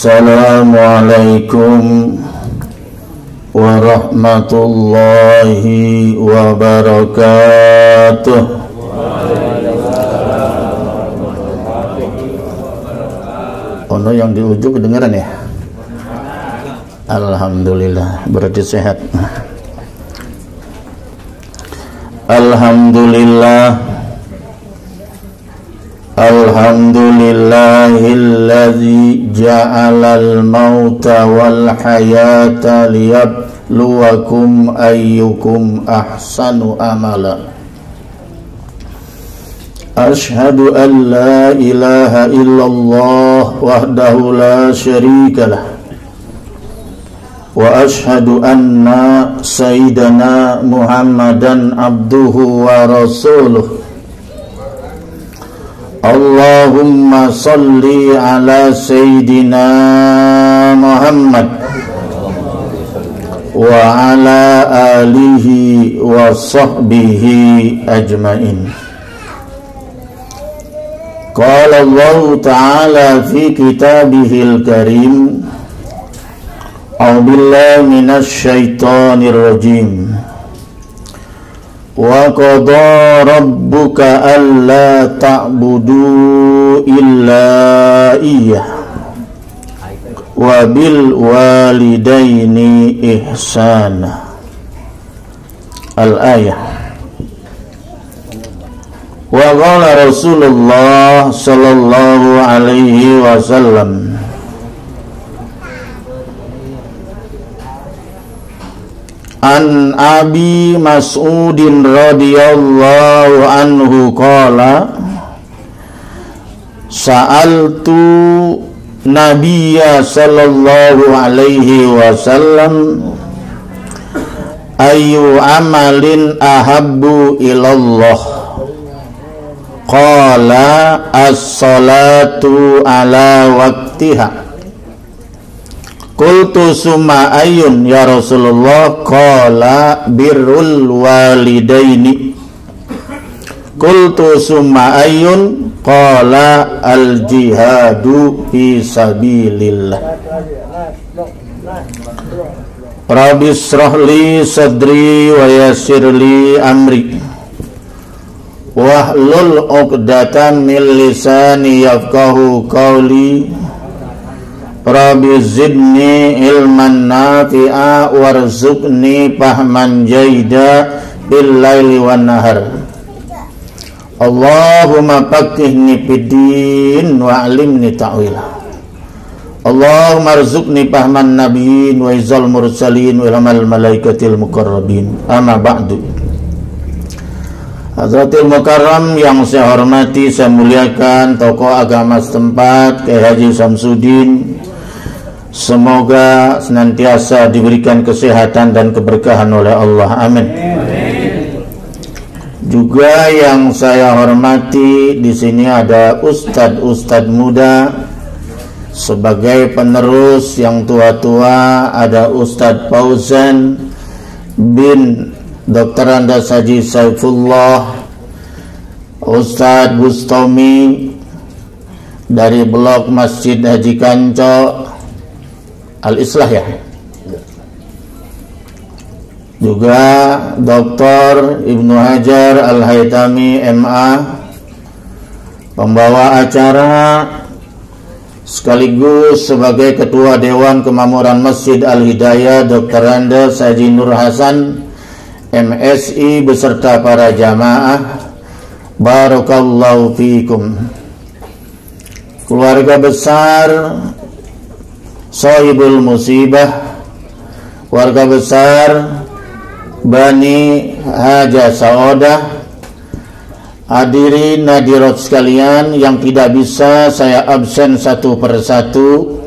Assalamualaikum warahmatullahi wabarakatuh. Ono yang di ujung kedengaran ya? Alhamdulillah, berarti sehat. Alhamdulillah. Alhamdulillahilladzi ja'alal mauta wal hayata liyabluwakum ayyukum ahsanu amala. Ashhadu an la ilaha illallah wahdahu la syarikalah wa ashhadu anna sayyidana Muhammadan abduhu wa rasuluh. Allahumma salli ala sayyidina Muhammad wa ala alihi wa sahbihi ajmain. Qala Allah ta'ala fi kitabihil karim, a'udzubillahi minasy syaithanir rajim. Wa qada rabbuka alla ta'budu illa iyyah wa bil walidaini ihsana. Al-ayah. Wa qala Rasulullah sallallahu alaihi wasallam, an Abi Mas'udin radhiyallahu anhu qala sa'altu Nabiyya sallallahu alaihi wasallam ayu amalin ahabbu ilallah, qala as-salatu ala waqtiha. Qultu summa ayun ya Rasulullah, qala birrul walidaini. Qultu summa ayun, qala al jihadu fi sabilillah. Rabbi shrahli sadri wa yassirli amri wahlul 'uqdatam min lisani yafqahu qawli. Rabbi zidni ilman nafi'a warzuqni fahman jaida bil laili wan nahar. Allahumma faqihni fiddin wa 'allimni ta'wila. Allahumma arzuqni fahman nabiyyin wa izal mursalin wa ilmal malaikatil muqarrabin. Amma ba'du. Hadratil Mukarram yang saya hormati, saya muliakan tokoh agama setempat Kyai Haji Samsudin. Semoga senantiasa diberikan kesehatan dan keberkahan oleh Allah. Amin. Juga yang saya hormati, di sini ada ustadz muda sebagai penerus yang tua-tua. Ada Ustadz Fauzan bin Dr. Andas Haji Saifullah, Ustadz Bustami dari blok Masjid Haji Kanco Al-Islah ya. Juga Dr. Ibnu Hajar Al-Haytami MA, pembawa acara sekaligus sebagai Ketua Dewan Kemakmuran Masjid Al-Hidayah Dr. Andas Haji Nur Hasan MSI beserta para jamaah. Barakallahu fiikum. Keluarga besar Sohibul Musibah, warga besar Bani Haja Saodah, hadirin hadirat sekalian yang tidak bisa saya absen satu persatu,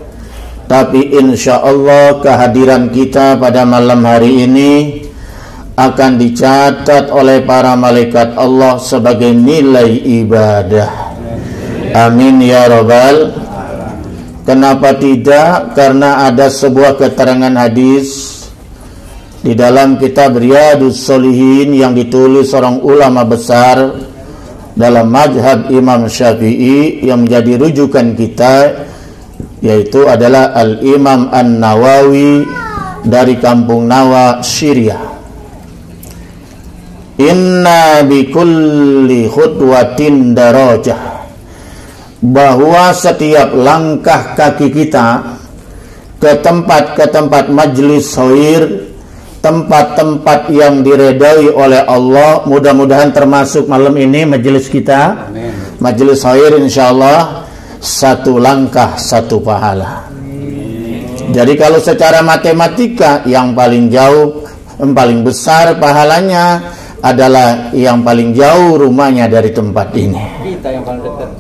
tapi insya Allah kehadiran kita pada malam hari ini akan dicatat oleh para malaikat Allah sebagai nilai ibadah. Amin ya rabbal. Kenapa tidak? Karena ada sebuah keterangan hadis di dalam kitab Riyadhus Shalihin yang ditulis seorang ulama besar dalam mazhab Imam Syafi'i yang menjadi rujukan kita, yaitu adalah Al-Imam An-Nawawi dari kampung Nawa, Syria. Inna bikulli khutwatin darajah, bahwa setiap langkah kaki kita ke tempat majlis khair, tempat-tempat yang diredai oleh Allah, mudah-mudahan termasuk malam ini majelis kita. Amin. Majelis khair insyaallah satu langkah satu pahala. Amin. Jadi kalau secara matematika yang paling jauh, yang paling besar pahalanya adalah yang paling jauh rumahnya dari tempat ini. Kita yang paling dekat.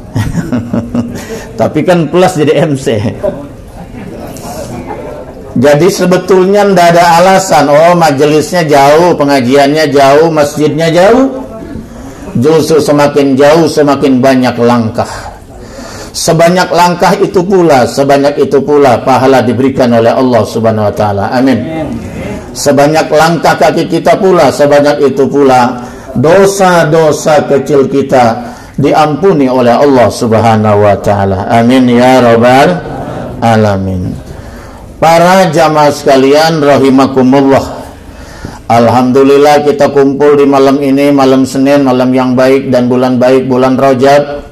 Tapi kan plus jadi MC. Jadi sebetulnya tidak ada alasan, oh majelisnya jauh, pengajiannya jauh, masjidnya jauh. Justru semakin jauh semakin banyak langkah. Sebanyak langkah itu pula, sebanyak itu pula pahala diberikan oleh Allah Subhanahu wa taala. Amin. Sebanyak langkah kaki kita pula, sebanyak itu pula dosa-dosa kecil kita diampuni oleh Allah Subhanahu wa taala. Amin ya rabbal alamin. Para jamaah sekalian rahimakumullah, alhamdulillah kita kumpul di malam ini, malam Senin, malam yang baik dan bulan baik, bulan Rajab.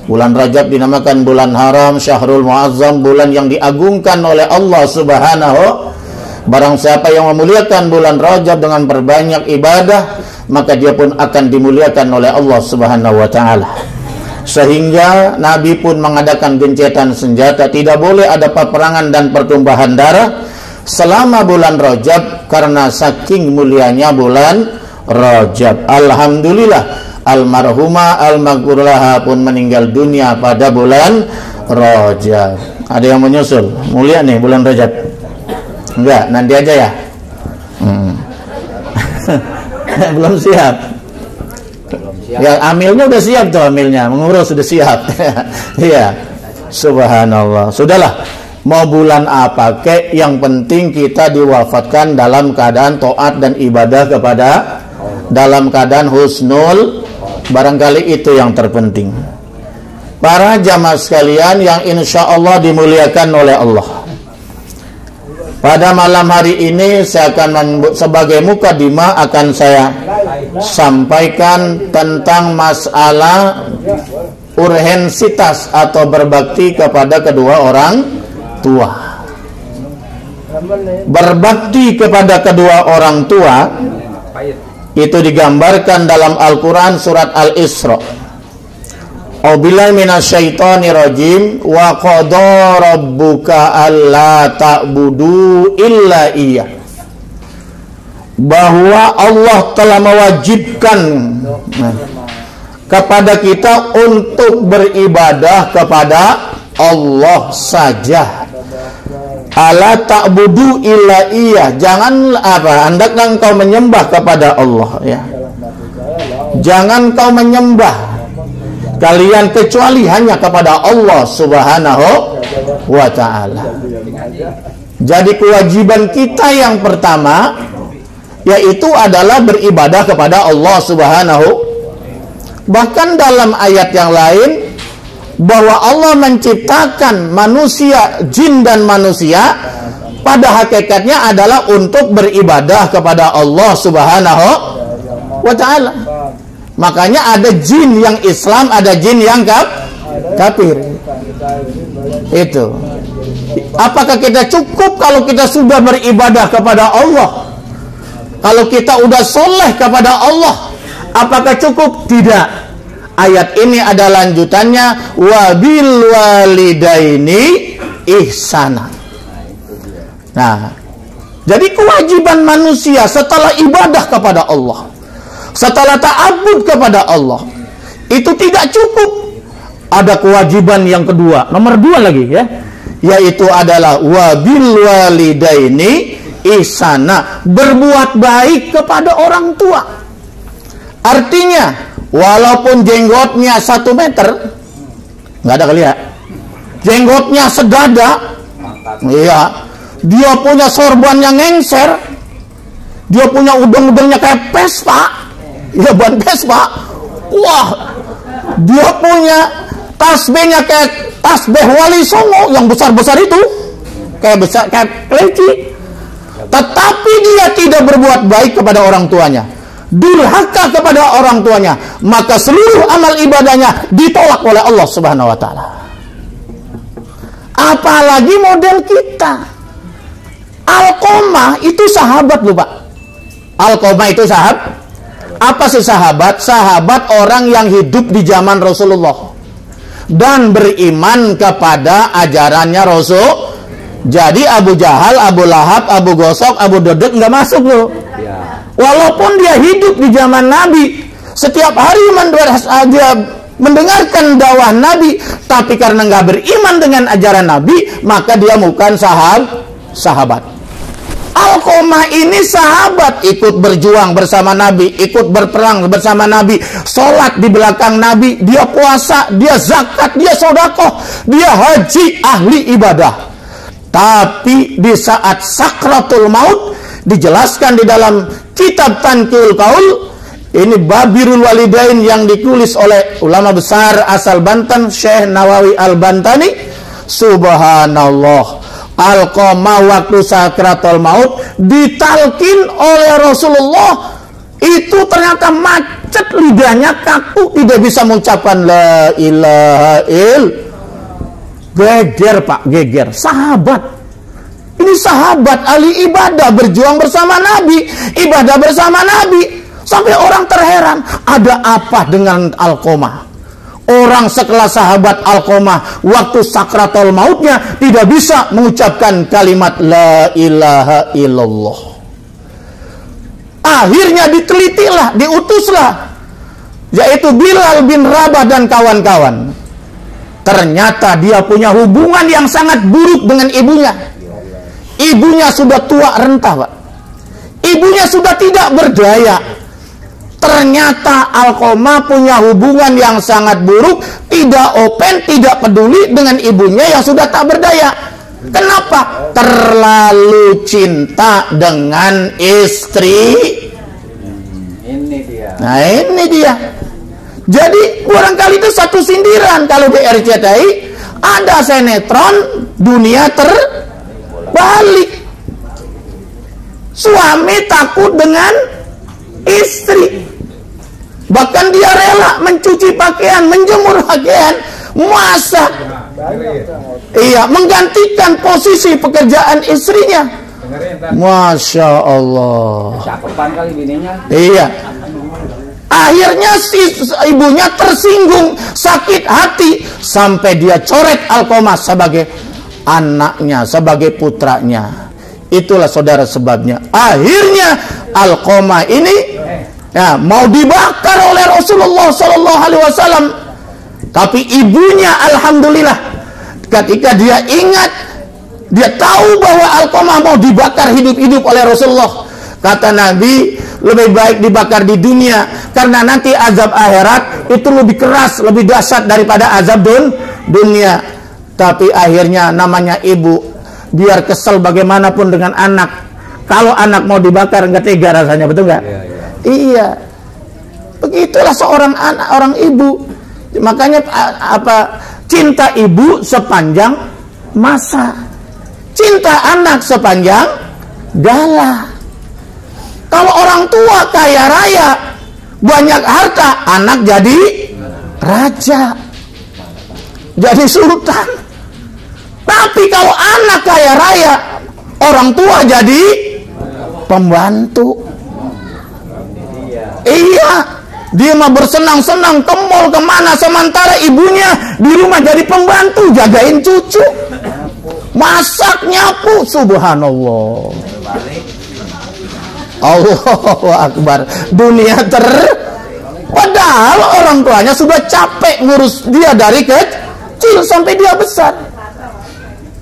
Bulan Rajab dinamakan bulan haram, Syahrul Muazzam, bulan yang diagungkan oleh Allah Subhanahu. Barang siapa yang memuliakan bulan Rajab dengan berbanyak ibadah, maka dia pun akan dimuliakan oleh Allah Subhanahu wa taala. Sehingga Nabi pun mengadakan gencatan senjata, tidak boleh ada peperangan dan pertumpahan darah selama bulan Rajab karena saking mulianya bulan Rajab. Alhamdulillah, almarhumah almaghfurlah pun meninggal dunia pada bulan Rajab. Ada yang menyusul? Mulia nih bulan Rajab? Enggak, nanti aja ya. Belum siap. Ya, amilnya udah siap tuh, amilnya mengurus sudah siap. Iya, subhanallah. Sudahlah, mau bulan apa kek, yang penting kita diwafatkan dalam keadaan taat dan ibadah kepada, dalam keadaan husnul, barangkali itu yang terpenting. Para jamaah sekalian yang insya Allah dimuliakan oleh Allah, pada malam hari ini saya akan sebagai mukadimah akan saya sampaikan tentang masalah urgensitas atau berbakti kepada kedua orang tua. Berbakti kepada kedua orang tua itu digambarkan dalam Al-Quran surat Al-Isra. A'udzubillahi minasyaitonirrajim. Wa qada rabbuka alla ta'budu illa iyyah. Bahwa Allah telah mewajibkan kepada kita untuk beribadah kepada Allah saja. Alla ta'budu illa iyyah. Jangan hendaklah engkau menyembah kepada Allah, ya. Jangan kau menyembah kalian kecuali hanya kepada Allah Subhanahu wa ta'ala. Jadi kewajiban kita yang pertama yaitu adalah beribadah kepada Allah Subhanahu. Bahkan dalam ayat yang lain bahwa Allah menciptakan manusia, jin dan manusia pada hakikatnya adalah untuk beribadah kepada Allah Subhanahu wa ta'ala. Makanya ada jin yang Islam, ada jin yang kafir. Itu. Apakah kita cukup kalau kita sudah beribadah kepada Allah? Kalau kita udah soleh kepada Allah, apakah cukup? Tidak. Ayat ini ada lanjutannya, wabil walidaini ihsana. Nah, jadi kewajiban manusia setelah ibadah kepada Allah, setelah ta'abbud kepada Allah, itu tidak cukup. Ada kewajiban yang kedua, nomor 2 lagi, ya, yaitu adalah wabil walidaini ihsana, berbuat baik kepada orang tua. Artinya walaupun jenggotnya 1 meter, nggak ada kali ya, jenggotnya sedada, iya, dia punya sorban yang ngengser, dia punya udang-udangnya kayak Vespa. Ya, ban Vespa. Wah, dia punya tasbihnya kayak tasbih Wali Songo yang besar-besar itu, kayak kelinci, tetapi dia tidak berbuat baik kepada orang tuanya, durhaka kepada orang tuanya, maka seluruh amal ibadahnya ditolak oleh Allah Subhanahu wa taala. Apalagi model kita. Alqamah itu sahabat loh, Pak. Alqamah itu sahabat. Apa sih sahabat? Sahabat orang yang hidup di zaman Rasulullah dan beriman kepada ajarannya Rasul. Jadi Abu Jahal, Abu Lahab, Abu Gosok, Abu Dodot nggak masuk loh. Walaupun dia hidup di zaman Nabi, setiap hari dia mendengarkan dakwah Nabi, tapi karena nggak beriman dengan ajaran Nabi, maka dia bukan sahabat. Alqamah ini sahabat, ikut berjuang bersama Nabi, ikut berperang bersama Nabi, sholat di belakang Nabi, dia puasa, dia zakat, dia sedekah, dia haji, ahli ibadah. Tapi di saat sakratul maut, dijelaskan di dalam kitab Tanqihul Qaul, ini Babirul Walidain yang ditulis oleh ulama besar asal Banten, Syekh Nawawi Al-Bantani. Subhanallah, Alqamah waktu sakratul maut ditalkin oleh Rasulullah, itu ternyata macet lidahnya, kaku, tidak bisa mengucapkan la ilaha illallah. Geger, Pak, geger. Sahabat. Ini sahabat ahli ibadah, berjuang bersama Nabi, ibadah bersama Nabi. Sampai orang terheran, ada apa dengan Alqamah? Orang sekelas sahabat Alqamah waktu sakratul mautnya tidak bisa mengucapkan kalimat la ilaha illallah. Akhirnya ditelitilah, diutuslah, yaitu Bilal bin Rabah dan kawan-kawan. Ternyata dia punya hubungan yang sangat buruk dengan ibunya. Ibunya sudah tua renta, Pak. Ibunya sudah tidak berdaya. Ternyata Alqamah punya hubungan yang sangat buruk, tidak open, tidak peduli dengan ibunya yang sudah tak berdaya. Kenapa? Terlalu cinta dengan istri. Ini dia. Nah, ini dia. Jadi barangkali itu satu sindiran kalau di RCTI ada sinetron dunia terbalik. Suami takut dengan istri. Bahkan dia rela mencuci pakaian, menjemur pakaian, masak. Iya, menggantikan posisi pekerjaan istrinya. Masya Allah. Cakepan kali bininya. Iya. Akhirnya si ibunya tersinggung, sakit hati, sampai dia coret Alqamah sebagai anaknya, sebagai putranya. Itulah saudara sebabnya. Akhirnya Alqamah ini ya, mau dibakar oleh Rasulullah SAW. Tapi ibunya alhamdulillah, ketika dia ingat, dia tahu bahwa Alqamah mau dibakar hidup-hidup oleh Rasulullah. Kata Nabi, lebih baik dibakar di dunia, karena nanti azab akhirat itu lebih keras, lebih dahsyat daripada azab dunia. Tapi akhirnya namanya ibu, biar kesel bagaimanapun dengan anak. Kalau anak mau dibakar nggak tega rasanya, betul nggak? Iya. Begitulah seorang anak, orang ibu. Makanya apa? Cinta ibu sepanjang masa, cinta anak sepanjang galah. Kalau orang tua kaya raya, banyak harta, anak jadi raja, jadi sultan. Tapi kalau anak kaya raya, orang tua jadi pembantu. Iya, dia mah bersenang-senang ke mall kemana, sementara ibunya di rumah jadi pembantu, jagain cucu, masak, nyapu. Subhanallah. Allahu Akbar. Dunia padahal orang tuanya sudah capek ngurus dia dari kecil sampai dia besar.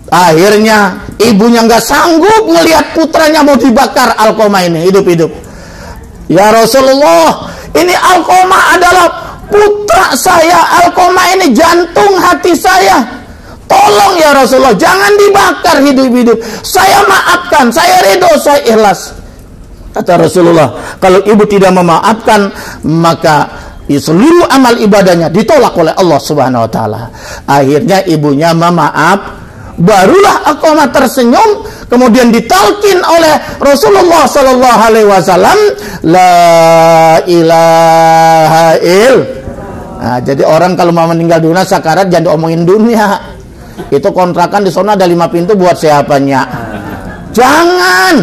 Akhirnya ibunya nggak sanggup ngelihat putranya mau dibakar Alqamah ini hidup-hidup. Ya Rasulullah, ini Alqamah adalah putra saya, Alqamah ini jantung hati saya. Tolong ya Rasulullah, jangan dibakar hidup-hidup. Saya maafkan, saya ridho, saya ikhlas. Kata Rasulullah, kalau ibu tidak memaafkan, maka seluruh amal ibadahnya ditolak oleh Allah Subhanahu wa taala. Akhirnya ibunya maaf, barulah Alqamah tersenyum, kemudian ditalkin oleh Rasulullah sallallahu alaihi wasallam, la ilaha illallah. Nah, jadi orang kalau mau meninggal dunia sakarat jangan diomongin dunia. Itu kontrakan di sana ada 5 pintu buat siapanya. Jangan.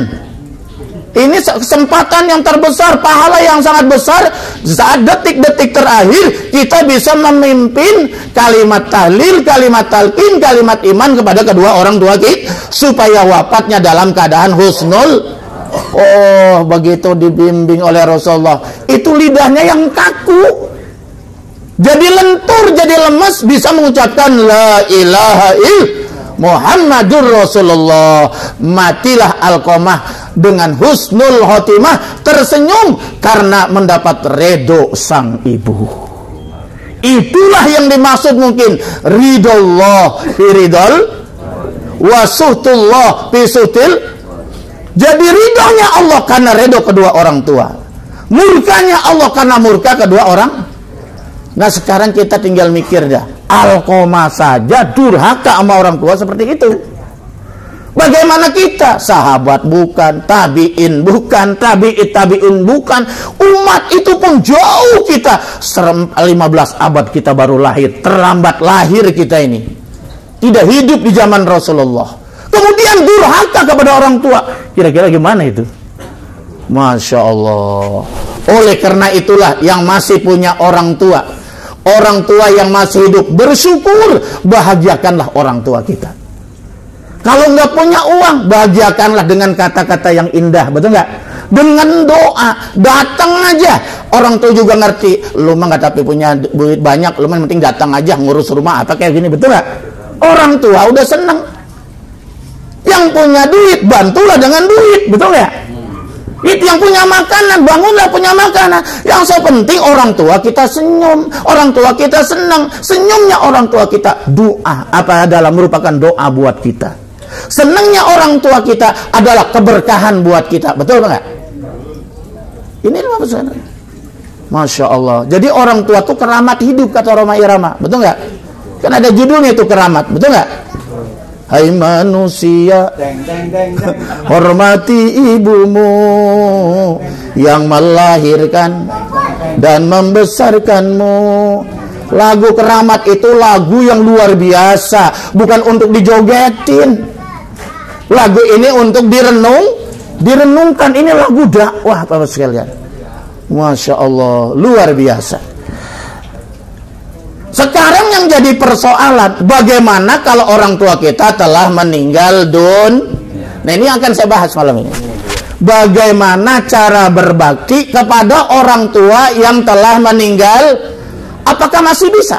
Ini kesempatan yang terbesar, pahala yang sangat besar. Saat detik-detik terakhir kita bisa memimpin kalimat tahlil, kalimat talqin, kalimat iman kepada kedua orang tua kita supaya wafatnya dalam keadaan husnul. Oh, begitu dibimbing oleh Rasulullah, itu lidahnya yang kaku, jadi lentur, jadi lemes, bisa mengucapkan la ilaha illallah Muhammadur Rasulullah. Matilah Alqamah dengan husnul khotimah, tersenyum karena mendapat ridho sang ibu. Itulah yang dimaksud mungkin ridallah fi ridal wa suhtullah fi suhtil. Jadi ridhonya Allah karena ridho kedua orang tua, murkanya Allah karena murka kedua orang. Nah sekarang kita tinggal mikir dah, Alqamah saja durhaka sama orang tua seperti itu. Bagaimana kita? Sahabat bukan, tabi'in bukan, tabi'in bukan, umat itu pun jauh kita. 15 abad kita baru lahir, terlambat lahir kita ini. Tidak hidup di zaman Rasulullah. Kemudian durhaka kepada orang tua. Kira-kira gimana itu? Masya Allah. Oleh karena itulah yang masih punya orang tua, orang tua yang masih hidup, bersyukur, bahagiakanlah orang tua kita. Kalau nggak punya uang, bahagiakanlah dengan kata-kata yang indah, betul nggak? Dengan doa, datang aja. Orang tua juga ngerti, lu mah nggak tapi punya duit banyak, lu mah penting datang aja ngurus rumah apa kayak gini, betul nggak? Orang tua udah seneng. Yang punya duit, bantulah dengan duit, betul nggak? Itu yang punya makanan, bangunlah punya makanan. Yang penting orang tua kita senyum, orang tua kita senang. Senyumnya orang tua kita doa, apa adalah merupakan doa buat kita. Senangnya orang tua kita adalah keberkahan buat kita, betul nggak? Ini apa sebenarnya? Masya Allah. Jadi orang tua itu keramat hidup, kata Roma Irama, betul nggak? Kan ada judulnya itu keramat, betul nggak? Hai manusia, hormati ibumu yang melahirkan dan membesarkanmu. Lagu keramat itu lagu yang luar biasa, bukan untuk dijogetin. Lagu ini untuk direnungkan. Ini lagu dakwah, Bapak sekalian. Masya Allah, luar biasa. Sekarang yang jadi persoalan, bagaimana kalau orang tua kita telah meninggal Nah ini akan saya bahas malam ini. Bagaimana cara berbakti kepada orang tua yang telah meninggal? Apakah masih bisa?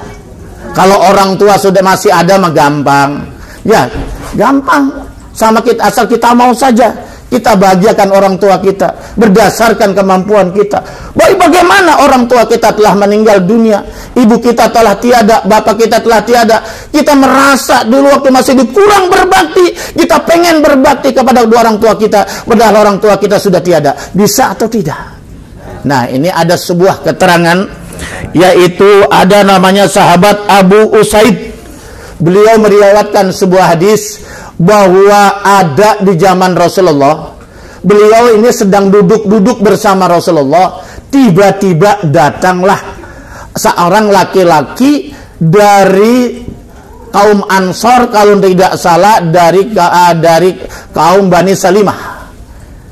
Kalau orang tua sudah masih ada mah gampang. Ya, gampang. Sama kita, asal kita mau saja. Kita bahagiakan orang tua kita berdasarkan kemampuan kita. Baik, bagaimana orang tua kita telah meninggal dunia, ibu kita telah tiada, bapak kita telah tiada. Kita merasa dulu waktu masih hidup kurang berbakti. Kita pengen berbakti kepada dua orang tua kita, padahal orang tua kita sudah tiada. Bisa atau tidak? Nah, ini ada sebuah keterangan, yaitu ada namanya sahabat Abu Usaid. Beliau meriwayatkan sebuah hadis bahwa ada di zaman Rasulullah, beliau ini sedang duduk-duduk bersama Rasulullah, tiba-tiba datanglah seorang laki-laki dari kaum Ansor, kalau tidak salah dari kaum Bani Salimah.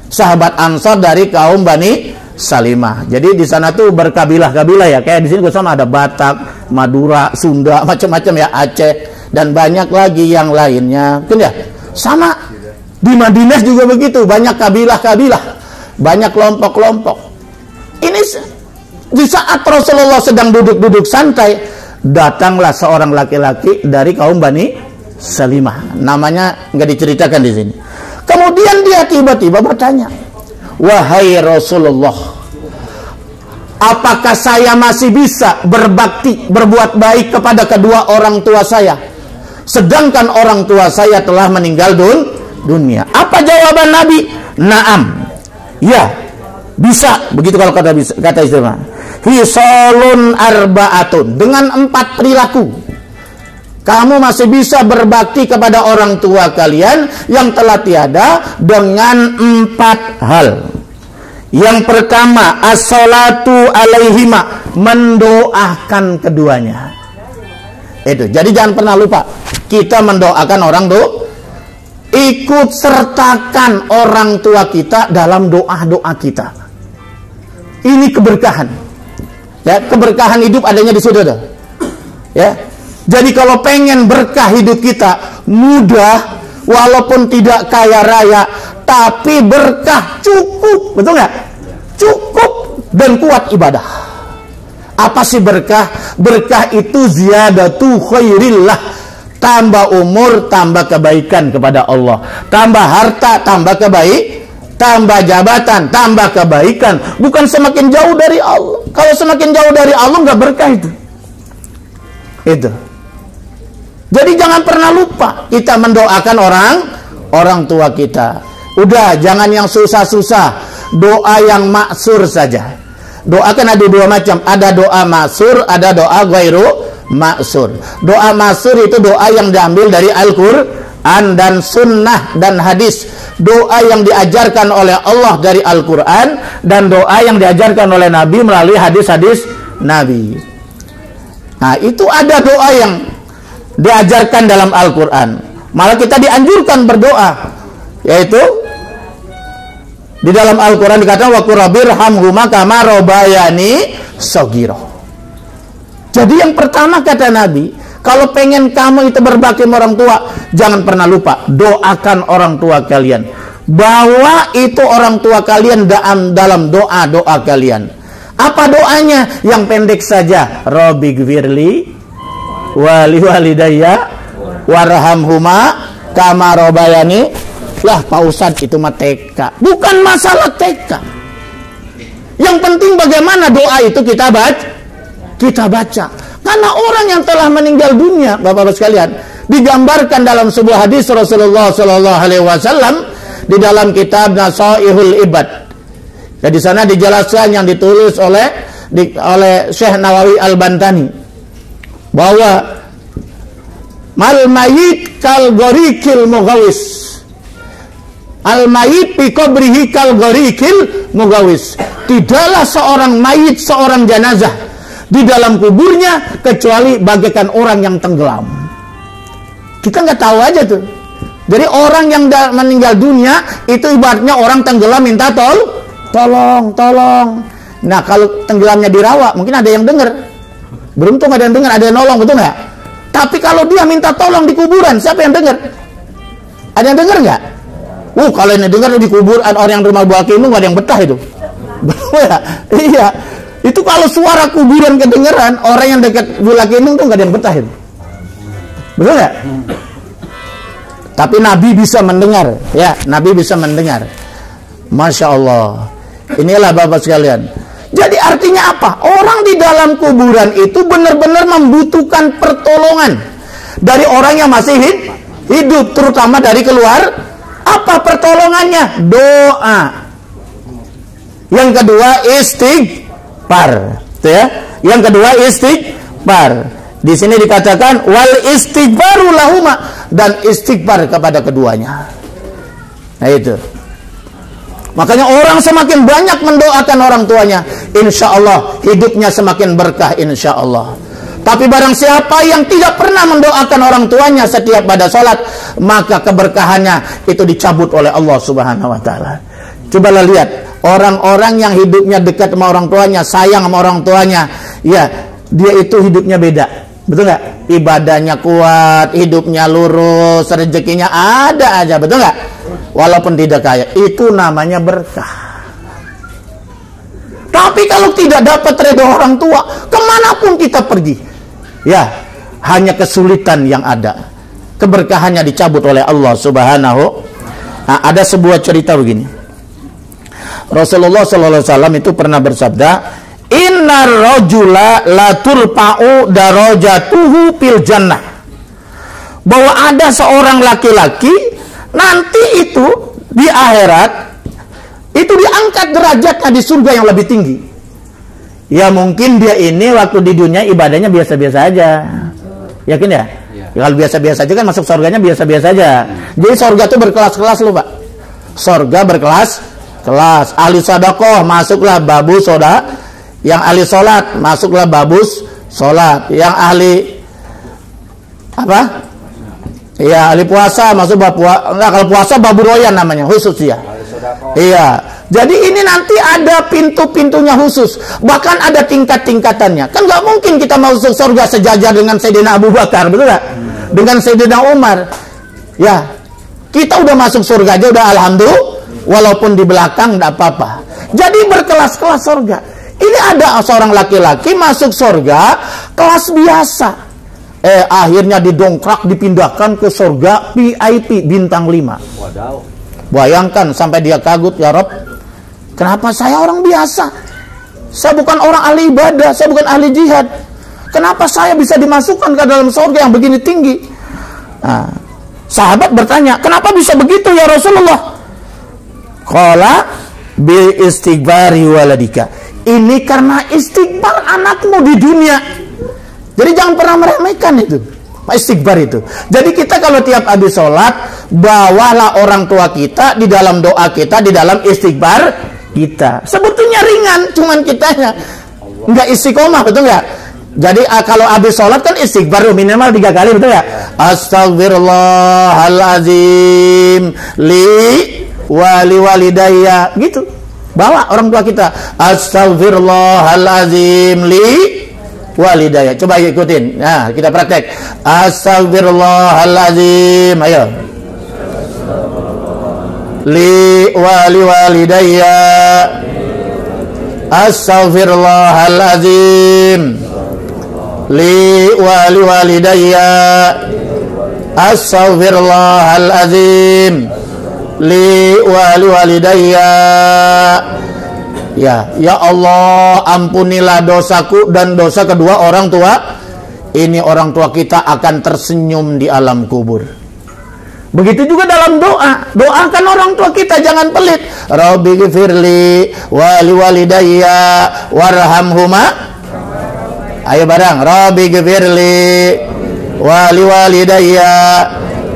Sahabat Ansor dari kaum Bani Salimah. Jadi di sana tuh berkabilah-kabilah ya, kayak di sini sama ada Batak, Madura, Sunda, macam-macam ya, Aceh dan banyak lagi yang lainnya. Kan ya? Sama di Madinah juga begitu, banyak kabilah-kabilah, banyak kelompok-kelompok. Ini di saat Rasulullah sedang duduk-duduk santai, datanglah seorang laki-laki dari kaum Bani Salimah. Namanya nggak diceritakan di sini. Kemudian dia tiba-tiba bertanya, "Wahai Rasulullah, apakah saya masih bisa berbakti, berbuat baik kepada kedua orang tua saya, sedangkan orang tua saya telah meninggal dunia?" Apa jawaban Nabi? Naam, ya, bisa. Begitu kalau kata istri. hisalun arba'atun, dengan 4 perilaku kamu masih bisa berbakti kepada orang tua kalian yang telah tiada dengan 4 hal. Yang pertama, as-salatu alaihima, mendoakan keduanya. Itu. Jadi jangan pernah lupa, kita mendoakan orang tua, ikut sertakan orang tua kita dalam doa-doa kita. Ini keberkahan. Ya, keberkahan hidup adanya di situ tuh. Ya. Jadi kalau pengen berkah hidup kita, mudah, walaupun tidak kaya raya, tapi berkah cukup, betul nggak? Cukup dan kuat ibadah. Apa sih berkah? Berkah itu ziyadatu khairillah, tambah umur, tambah kebaikan kepada Allah, tambah harta, tambah kebaik, tambah jabatan, tambah kebaikan. Bukan semakin jauh dari Allah. Kalau semakin jauh dari Allah nggak berkah itu. Itu. Jadi jangan pernah lupa kita mendoakan orang tua kita. Udah, jangan yang susah-susah. Doa yang maksur saja. Doa kan ada 2 macam. Ada doa maksur, ada doa ghairu maksur. Doa maksur itu doa yang diambil dari Al-Quran dan sunnah dan hadis. Doa yang diajarkan oleh Allah dari Al-Quran, dan doa yang diajarkan oleh Nabi melalui hadis-hadis Nabi. Nah, itu ada doa yang diajarkan dalam Al-Quran, malah kita dianjurkan berdoa, yaitu di dalam Al-Quran dikatakan wa qur rabbirhamhuma kama rabbayani shaghira. Jadi yang pertama kata Nabi, kalau pengen kamu itu berbakti sama orang tua, jangan pernah lupa doakan orang tua kalian, bawa itu orang tua kalian dalam doa-doa kalian. Apa doanya? Yang pendek saja, Rabbighfirli wali walidayya warhamhuma kama rabbayani. Lah Pak Ustadz, itu mah TK. Bukan masalah TK. Yang penting bagaimana doa itu kita baca. Karena orang yang telah meninggal dunia, Bapak-Bapak sekalian, digambarkan dalam sebuah hadis Rasulullah sallallahu alaihi wasallam di dalam kitab Nasaihul Ibad. Ya, di sana dijelaskan yang ditulis oleh Syekh Nawawi Al-Bantani, bahwa mal mayit kal gharikil mughawis, al mayit fi qabrihi kal gharikil mughawis. Tidaklah seorang mayit, seorang jenazah di dalam kuburnya kecuali bagaikan orang yang tenggelam. Kita nggak tahu aja tuh. Jadi orang yang meninggal dunia itu ibaratnya orang tenggelam minta tolong. Nah, kalau tenggelamnya di rawa mungkin ada yang dengar. Beruntung ada yang dengar, ada yang nolong, betul nggak? Tapi kalau dia minta tolong di kuburan, siapa yang dengar? Ada yang dengar nggak? Kalau ini dengar di kuburan orang yang rumah buah kinu nggak ada yang betah itu. Ya? Iya. Itu kalau suara kuburan kedengeran, orang yang dekat buah kinu tuh nggak ada yang betah itu. Betul nggak? Tapi Nabi bisa mendengar, ya. Nabi bisa mendengar. Masya Allah. Inilah Bapak sekalian. Jadi artinya apa? Orang di dalam kuburan itu benar-benar membutuhkan pertolongan dari orang yang masih hidup, terutama dari keluar. Apa pertolongannya? Doa. Yang kedua istighfar, ya. Yang kedua istighfar. Di sini dikatakan wal istighfaru lahuma, dan istighfar kepada keduanya. Nah itu. Makanya orang semakin banyak mendoakan orang tuanya, insya Allah hidupnya semakin berkah, insya Allah. Tapi barang siapa yang tidak pernah mendoakan orang tuanya setiap pada sholat, maka keberkahannya itu dicabut oleh Allah Subhanahu Wa Taala. Cobalah lihat orang-orang yang hidupnya dekat sama orang tuanya, sayang sama orang tuanya, ya dia itu hidupnya beda, betul nggak? Ibadahnya kuat, hidupnya lurus, rezekinya ada aja, betul nggak? Walaupun tidak kaya, itu namanya berkah. Tapi kalau tidak dapat ridho orang tua, kemanapun kita pergi, ya hanya kesulitan yang ada. Keberkahannya dicabut oleh Allah Subhanahu. Nah, ada sebuah cerita begini. Rasulullah SAW itu pernah bersabda, Innar rajula la turfa'u darajatuhu fil jannah. Bahwa ada seorang laki-laki nanti itu di akhirat itu diangkat derajatnya di surga yang lebih tinggi. Ya mungkin dia ini waktu di dunia ibadahnya biasa-biasa aja. Yakin ya? Kalau biasa-biasa aja kan masuk surganya biasa-biasa aja. Jadi surga itu berkelas-kelas loh, Pak. Surga berkelas-kelas. Ahli sedekah masuklah babu soda. Yang ahli sholat masuklah babus sholat. Yang ahli apa? Ya ahli puasa masuk kalau puasa babu royan namanya khusus ya. Iya. Jadi ini nanti ada pintu-pintunya khusus. Bahkan ada tingkat-tingkatannya. Kan nggak mungkin kita masuk surga sejajar dengan Sayyidina Abu Bakar, betul nggak? Dengan Sayyidina Umar. Ya, kita udah masuk surga aja udah alhamdulillah. Walaupun di belakang nggak apa-apa. Jadi berkelas-kelas surga. Ini ada seorang laki-laki masuk surga kelas biasa. Akhirnya didongkrak dipindahkan ke surga VIP bintang 5. Wadaw. Bayangkan sampai dia kagut, ya Rob, kenapa saya orang biasa? Saya bukan orang ahli ibadah, saya bukan ahli jihad. Kenapa saya bisa dimasukkan ke dalam surga yang begini tinggi? Nah, sahabat bertanya, kenapa bisa begitu ya Rasulullah? Qala bi istighfari waladika. Ini karena istighfar anakmu di dunia. Jadi jangan pernah meremehkan itu, istighfar itu. Jadi kita kalau tiap habis sholat, bawalah orang tua kita di dalam doa kita, di dalam istighfar kita. Sebetulnya ringan, cuman kitanya nggak istiqomah, betul nggak? Jadi kalau habis sholat kan istighfar minimal 3 kali, betul nggak? Astagfirullahaladzim li wali walidayya, gitu. Bawa orang tua kita, astagfirullahaladzim li walidayya. Coba ikutin. Nah, kita praktek. Astagfirullahaladzim. Ayo. Li wali walidayya. Astagfirullahaladzim. Li wali walidayya. Astagfirullahaladzim. Li wali walidayya. Ya Allah, ampunilah dosaku dan dosa kedua orang tua. Ini orang tua kita akan tersenyum di alam kubur. Begitu juga dalam doa. Doakan orang tua kita, jangan pelit. Rabbi ghfirli wali walidayya warhamhuma. Ayo bareng. Rabbi ghfirli wali walidayya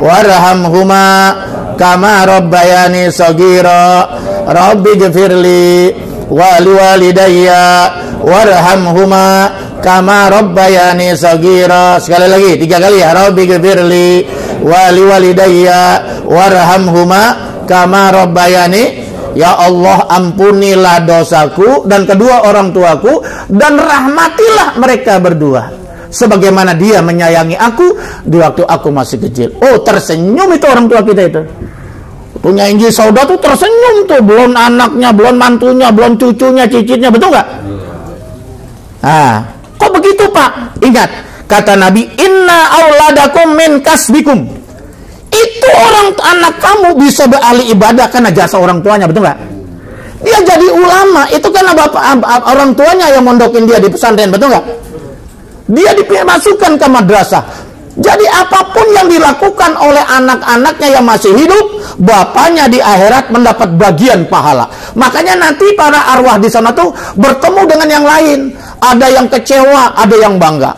warhamhuma kama rabbayani shaghira. Rabbi ghfirli wali walidayya warhamhuma kama rabbayani shaghira. Sekali lagi 3 kali ya. Rabbi ghfirli wali walidayya warhamhuma kama rabbayani. Ya Allah, ampunilah dosaku dan kedua orang tuaku dan rahmatilah mereka berdua sebagaimana dia menyayangi aku di waktu aku masih kecil. Oh, tersenyum itu orang tua kita itu. Punya Inji Sauda tuh tersenyum tuh, belum anaknya, belum mantunya, belum cucunya, cicitnya, betul nggak? Nah, kok begitu Pak? Ingat, kata Nabi, inna auladakum min kasbikum. Itu anak kamu bisa beralih ibadah karena jasa orang tuanya, betul nggak? Dia jadi ulama, itu karena orang tuanya yang mondokin dia di pesantren, betul nggak? Dia dimasukkan ke madrasah. Jadi apapun yang dilakukan oleh anak-anaknya yang masih hidup, bapaknya di akhirat mendapat bagian pahala. Makanya nanti para arwah di sana tuh bertemu dengan yang lain. Ada yang kecewa, ada yang bangga.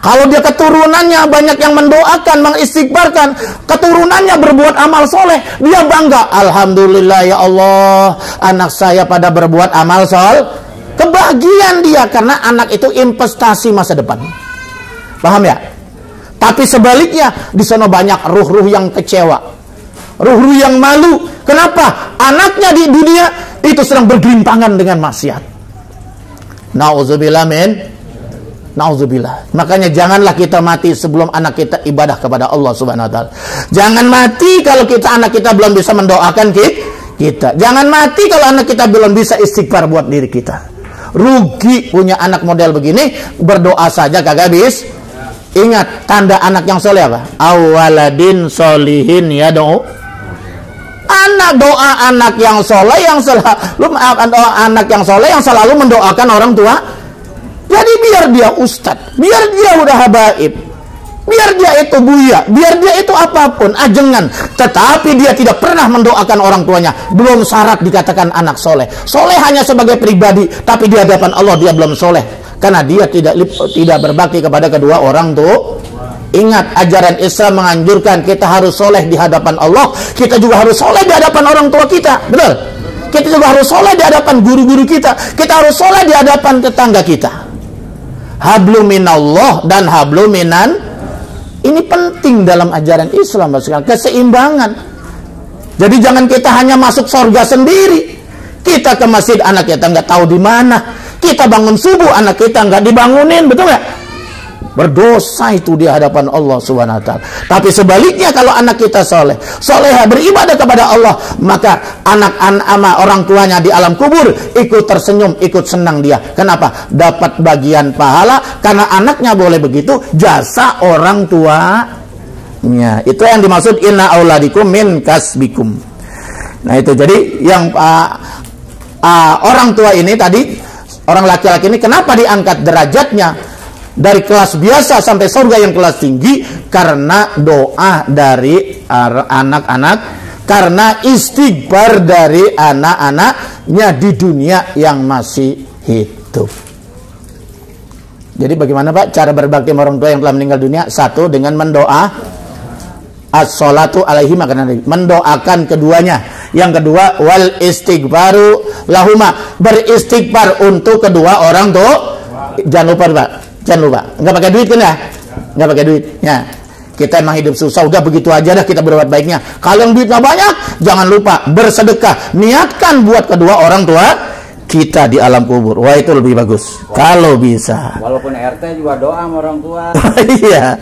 Kalau dia keturunannya banyak yang mendoakan, mengistighfarkan, keturunannya berbuat amal soleh, dia bangga. Alhamdulillah ya Allah, anak saya pada berbuat amal soleh. Kebahagiaan dia karena anak itu investasi masa depan. Paham ya? Tapi sebaliknya di sana banyak ruh-ruh yang kecewa, ruh-ruh yang malu. Kenapa? Anaknya di dunia itu sedang bergelimpangan dengan maksiat. Nauzubillah min. Nauzubillah. Makanya janganlah kita mati sebelum anak kita ibadah kepada Allah Subhanahu wa taala. Jangan mati kalau anak kita belum bisa mendoakan kita. Jangan mati kalau anak kita belum bisa istighfar buat diri kita. Rugi punya anak model begini, berdoa saja kagak bisa. Ingat, tanda anak yang soleh apa? Awaladin solihin ya doa. Anak yang soleh yang selalu anak yang soleh yang selalu mendoakan orang tua. Jadi biar dia ustadz, biar dia udah habaib, Biar dia itu buya, biar dia itu apapun, ajengan, tetapi dia tidak pernah mendoakan orang tuanya. Belum syarat dikatakan anak soleh. Soleh hanya sebagai pribadi, tapi di hadapan Allah dia belum soleh, karena dia tidak berbakti kepada kedua orang tua. Ingat, ajaran Islam menganjurkan kita harus soleh di hadapan Allah. Kita juga harus soleh di hadapan orang tua kita, betul? Kita juga harus soleh di hadapan guru-guru kita. Kita harus soleh di hadapan tetangga kita. Hablum minallah dan hablum minan. Ini penting dalam ajaran Islam, keseimbangan. Jadi jangan kita hanya masuk surga sendiri. Kita ke masjid, anak kita nggak tahu di mana. Kita bangun subuh, anak kita nggak dibangunin, betul nggak? Berdosa itu di hadapan Allah Subhanahu wa Ta'ala. Tapi sebaliknya, kalau anak kita soleh, solehah, beribadah kepada Allah, maka anak-anak orang tuanya di alam kubur ikut tersenyum, ikut senang dia. Kenapa? Dapat bagian pahala karena anaknya boleh begitu, jasa orang tuanya. Itu yang dimaksud inna auladikum min kasbikum. Nah itu, jadi yang orang tua ini tadi, orang laki-laki ini kenapa diangkat derajatnya dari kelas biasa sampai surga yang kelas tinggi? Karena doa dari anak-anak, karena istighfar dari anak-anaknya di dunia yang masih hidup. Jadi bagaimana Pak cara berbakti sama orang tua yang telah meninggal dunia? Satu, dengan mendoa, as-sholatu alaihim, mendoakan keduanya. Yang kedua, wal istighfaru lahuma, beristighfar untuk kedua orang tua. Jangan lupa Pak, jangan lupa, nggak pakai duit kan ya? Nggak pakai duit ya. Kita emang hidup susah, udah begitu aja dah kita berbuat baiknya. Kalau yang duitnya banyak, jangan lupa bersedekah. Niatkan buat kedua orang tua kita di alam kubur. Wah, itu lebih bagus. Kalau bisa. Walaupun RT juga doa sama orang tua. Iya.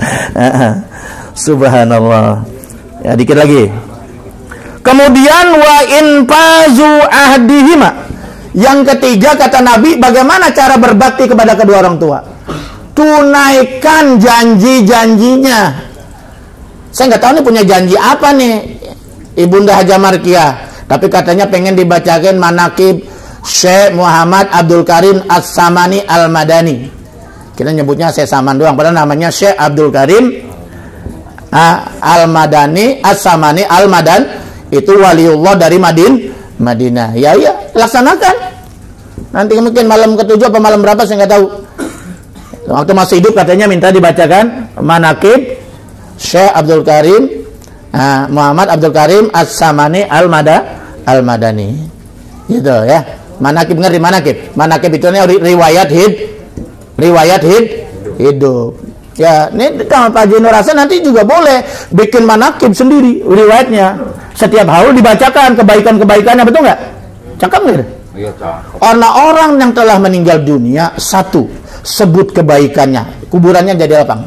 Subhanallah. Ya, dikit lagi. Kemudian wa in fazu ahdihima. Yang ketiga kata Nabi, bagaimana cara berbakti kepada kedua orang tua? Tunaikan janji-janjinya. Saya nggak tahu nih punya janji apa nih Ibunda Haja Markiah, tapi katanya pengen dibacakan manaqib Syekh Muhammad Abdul Karim As-Samani Al-Madani. Kita nyebutnya Syekh Saman doang, padahal namanya Syekh Abdul Karim Al-Madani As-Samani Al-Madan. Itu waliullah dari Madinah. Ya, laksanakan. Nanti mungkin malam ke-7 apa malam berapa saya nggak tahu. Waktu masih hidup katanya minta dibacakan manaqib Syekh Abdul Karim Muhammad Abdul Karim As-Samani Al-Madani. Gitu ya. Manaqib, ngerti manaqib? Manaqib itu riwayat hidup. Ya, ini kalau Pak Haji Nur Hasan nanti juga boleh bikin manaqib sendiri riwayatnya. Setiap hari dibacakan kebaikan-kebaikannya, betul nggak? Cakep nggak? Iya, cakep. Orang yang telah meninggal dunia, satu, sebut kebaikannya, kuburannya jadi lapang.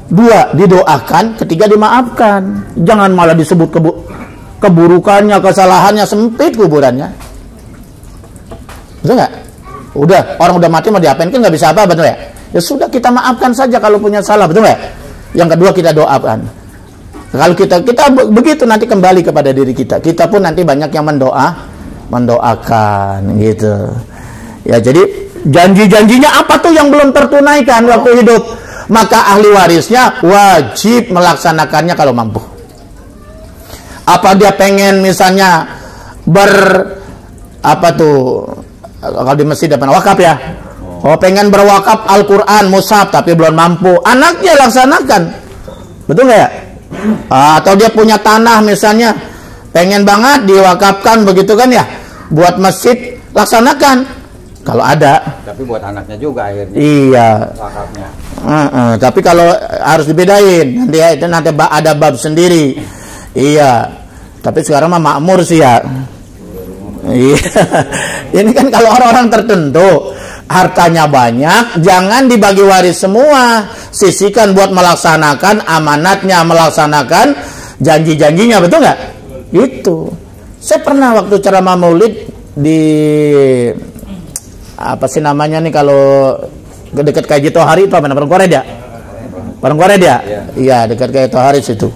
Dua, didoakan. Ketiga, dimaafkan. Jangan malah disebut keburukannya, kesalahannya, sempit kuburannya. Betul nggak? Udah, orang udah mati mau diapain kan nggak bisa apa, betul ya? Ya sudah, kita maafkan saja kalau punya salah, betul nggak? Yang kedua, kita doakan. Kalau kita begitu nanti kembali kepada diri kita. Kita pun nanti banyak yang mendoakan gitu. Ya, jadi janji-janjinya apa tuh yang belum tertunaikan waktu hidup? Maka ahli warisnya wajib melaksanakannya kalau mampu. Apa dia pengen misalnya kalau di masjid apa wakaf ya? Oh, pengen berwakaf Al-Quran, mushaf, tapi belum mampu. Anaknya laksanakan. Betul nggak ya? Atau dia punya tanah misalnya, pengen banget diwakafkan begitu kan ya, buat masjid, laksanakan kalau ada. Tapi buat anaknya juga akhirnya. Iya. Wakafnya. Tapi kalau harus dibedain nanti ya, itu nanti ada bab sendiri. Iya. Tapi sekarang mah makmur sih ya. Iya. Ini kan kalau orang-orang tertentu hartanya banyak, jangan dibagi waris semua, sisihkan buat melaksanakan amanatnya, melaksanakan janji-janjinya, betul nggak? Itu. Saya pernah waktu ceramah maulid di apa sih namanya nih kalau dekat kayak gitu hari itu apa namanya? Parangkoret ya? Iya, dekat kayak itu hari situ.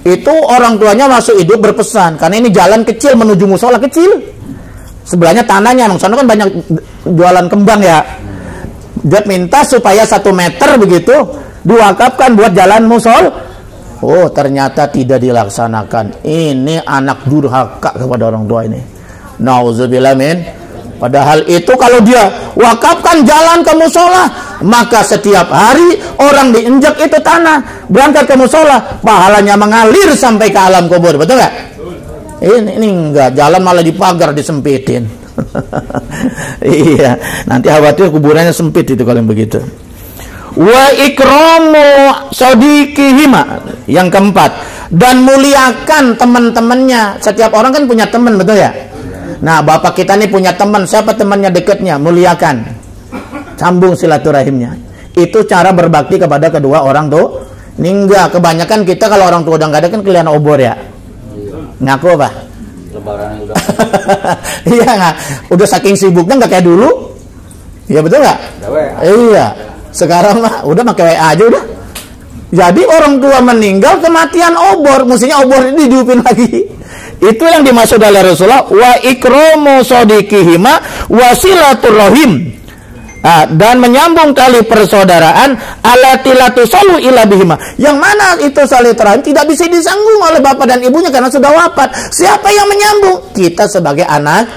Itu orang tuanya masuk hidup berpesan, karena ini jalan kecil menuju musola kecil. Sebelahnya tanahnya, sana kan banyak jualan kembang ya. Dia minta supaya 1 meter begitu diwakafkan buat jalan musol. Oh, ternyata tidak dilaksanakan. Ini anak durhaka kepada orang tua ini. Nauzubillah min. Padahal itu kalau dia wakafkan jalan ke musola, maka setiap hari orang diinjak itu tanah, berangkat ke musola, pahalanya mengalir sampai ke alam kubur, betul nggak? Ini enggak, jalan malah dipagar, disempitin. Iya, nanti khawatir kuburannya sempit itu kalau begitu. Wa ikramu sadiqihima, yang keempat, dan muliakan teman-temannya. Setiap orang kan punya teman, betul ya? Nah, bapak kita nih punya teman, siapa temannya dekatnya, muliakan, sambung silaturahimnya. Itu cara berbakti kepada kedua orang tuh. Ini enggak, kebanyakan kita kalau orang tua udah nggak ada kan kelihatan obor ya. Ngaku apa? Lebaran udah. Iya nggak, udah saking sibuknya nggak kayak dulu. Iya betul nggak? Iya, sekarang mah udah pakai WA aja udah. Jadi orang tua meninggal kematian obor, mestinya obor ini dihidupin lagi. Itu yang dimaksud oleh Rasulullah, wa ikramu sadiqihima wa silaturrahim. Dan menyambung tali persaudaraan, allati la tusallu ila bihima. Yang mana itu silaturahim tidak bisa disanggung oleh bapak dan ibunya karena sudah wafat. Siapa yang menyambung? Kita sebagai anak.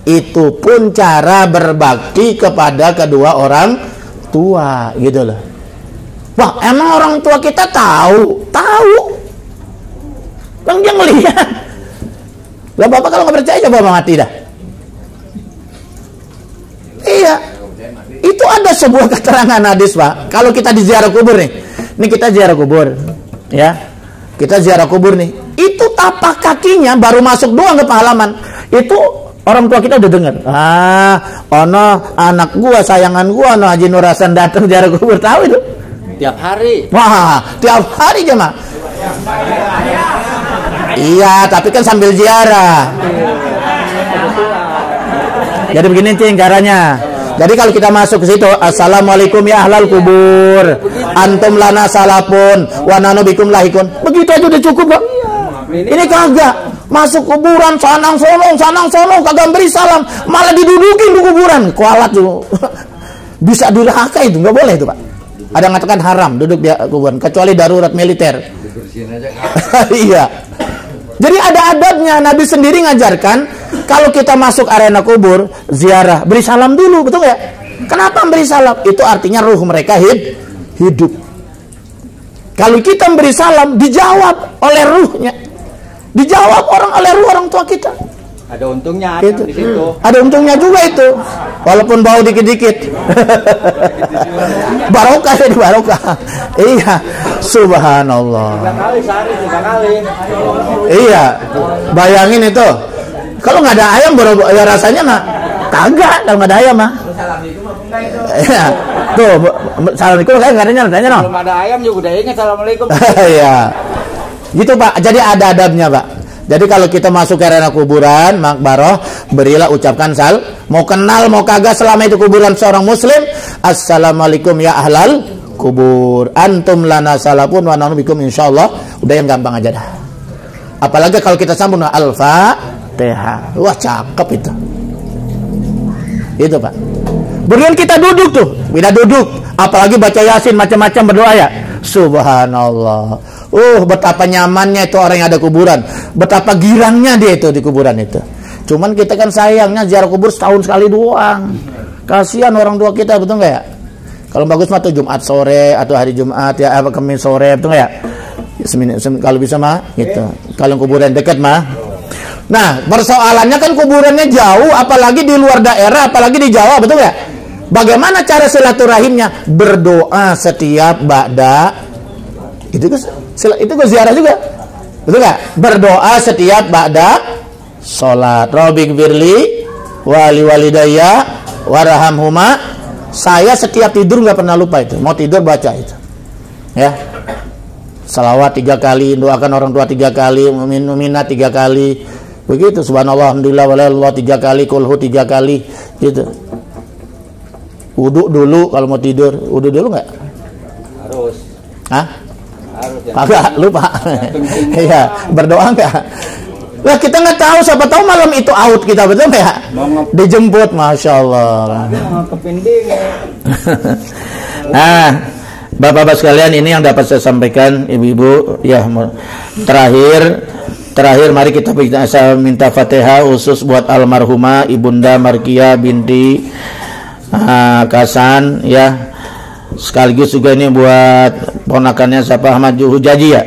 Itu pun cara berbakti kepada kedua orang tua, gitu loh. Wah, emang orang tua kita tahu? Tahu. Kan dia ngelihat. Lah bapak kalau nggak percaya coba mati dah. Iya. Itu ada sebuah keterangan hadis, Pak. Kalau kita di ziarah kubur nih. Ini kita ziarah kubur. Ya. Kita ziarah kubur nih. Itu tapak kakinya baru masuk doang ke halaman. Itu orang tua kita udah dengar. Ono anak gua, sayangan gua, ono Haji Nur Hasan datang ziarah kubur, tahu itu? Tiap hari. Wah, tiap hari jemaah. Iya, tapi kan sambil ziarah. Jadi begini cing caranya. Jadi kalau kita masuk ke situ, assalamualaikum ya ahlal kubur, antum lana salapun, wa nanu bikum lahikun. Begitu aja udah cukup, Pak. Ini kagak masuk kuburan sanang sono kagak beri salam, malah didudukin di kuburan. Kualat tuh. Bisa durhaka itu, nggak boleh itu, Pak. Ada yang mengatakan haram duduk di kuburan kecuali darurat militer. Iya. Jadi ada adabnya. Nabi sendiri ngajarkan kalau kita masuk arena kubur ziarah beri salam dulu, betul nggak? Kenapa beri salam? Itu artinya ruh mereka hidup. Kalau kita beri salam dijawab oleh ruhnya, dijawab oleh ruh orang tua kita. Ada untungnya itu. Di situ. Ada untungnya juga itu, walaupun bau dikit-dikit. Barokah ya, barokah. Iya, subhanallah. 3 kali sehari, 3 kali. Iya, bayangin itu. Kalau nggak ada ayam, ya rasanya mah kagak. Kalau nggak ada ayam mah. Iya, tuh assalamualaikum kayak nggak ada tanya dong. Belum ada ayam juga udah ingat assalamualaikum. Iya, gitu Pak. Jadi ada adabnya Pak. Jadi kalau kita masuk ke arena kuburan, makbaroh, berilah ucapkan mau kenal mau kagak selama itu kuburan seorang muslim, assalamualaikum ya ahlal kubur, antum lana salapun wa nanu bikum, insyaallah. Udah yang gampang aja dah. Apalagi kalau kita sambung Al-Fatihah. Wah, cakep itu. Itu Pak. Kemudian kita duduk tuh, kita duduk, apalagi baca Yasin macam-macam berdoa ya. Subhanallah. Betapa nyamannya itu orang yang ada kuburan. Betapa girangnya dia itu di kuburan itu. Cuman kita kan sayangnya ziarah kubur setahun sekali doang. Kasihan orang tua kita, betul nggak ya? Kalau bagus mah tuh Jumat sore atau hari Jumat ya, Kamis sore, betul nggak ya? Kalau bisa mah gitu. Kalau kuburan dekat mah. Nah, persoalannya kan kuburannya jauh, apalagi di luar daerah, apalagi di Jawa, betul nggak? Bagaimana cara silaturahimnya? Berdoa setiap ba'da. Itu ke ziarah juga, betul nggak? Berdoa setiap ba'da sholat. Robbik firli wali walidayya warhamhuma. Saya setiap tidur nggak pernah lupa itu. Mau tidur baca itu, ya. Salawat 3 kali, doakan orang tua 3 kali, muminat 3 kali, begitu. Subhanallah, alhamdulillah, walillah 3 kali, kulhu 3 kali, gitu. Wudhu dulu kalau mau tidur. Wudhu dulu nggak? Harus. Hah? Harus ya. Kagak, lupa. Iya, berdoa nggak? Lah kita nggak tahu, siapa tahu malam itu out kita, betul nggak ya? Dijemput, masya Allah. Kepinding. Nah, Bapak-bapak sekalian, ini yang dapat saya sampaikan, ibu-ibu. Ya, terakhir mari saya minta Fatihah khusus buat almarhumah Ibunda Markia binti Kasan, ya. Sekaligus juga ini buat ponakannya siapa, Ahmad Hujaji, ya.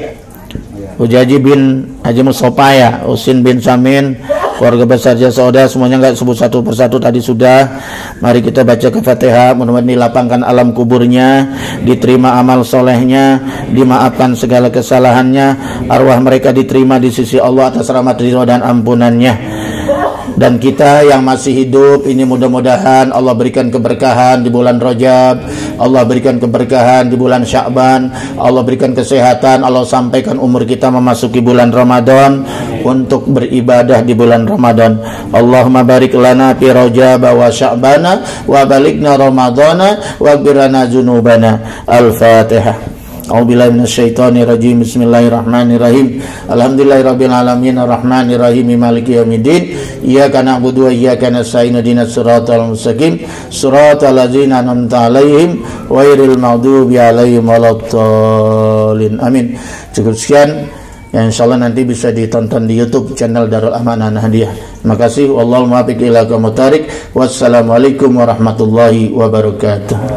Hujaji bin Haji Mustafa, ya. Usin bin Samin, keluarga besar Jasoda, semuanya nggak sebut satu persatu tadi sudah. Mari kita baca ke Fatihah, mudah-mudahan dilapangkan alam kuburnya, diterima amal solehnya, dimaafkan segala kesalahannya, arwah mereka diterima di sisi Allah atas rahmat ridho dan ampunannya. Dan kita yang masih hidup ini mudah-mudahan Allah berikan keberkahan di bulan Rajab, Allah berikan keberkahan di bulan Sya'ban, Allah berikan kesehatan, Allah sampaikan umur kita memasuki bulan Ramadan untuk beribadah di bulan Ramadan. Allahumma barik lana fi Rajab wa Sya'bana wa balikna Ramadana wa birana junubana. Al-Fatihah. A'udzubillahi minasyaitonir rajim. Bismillahirrahmanirrahim. Alhamdulillahirabbil alamin arrahmanir rahim maliki yaumiddin. Iyyaka na'budu wa iyyaka nasta'in ihdinas siratal mustaqim. Siratal ladzina an'amta 'alaihim ghairil maghdubi 'alaihim waladdallin. Amin. Cukup sekian. Ya, insyaallah nanti bisa ditonton di YouTube channel Darul Amanah Nahdiyah. Terima kasih. Wallahul muwaffiq ila aqwamit thoriq. Wassalamualaikum warahmatullahi wabarakatuh.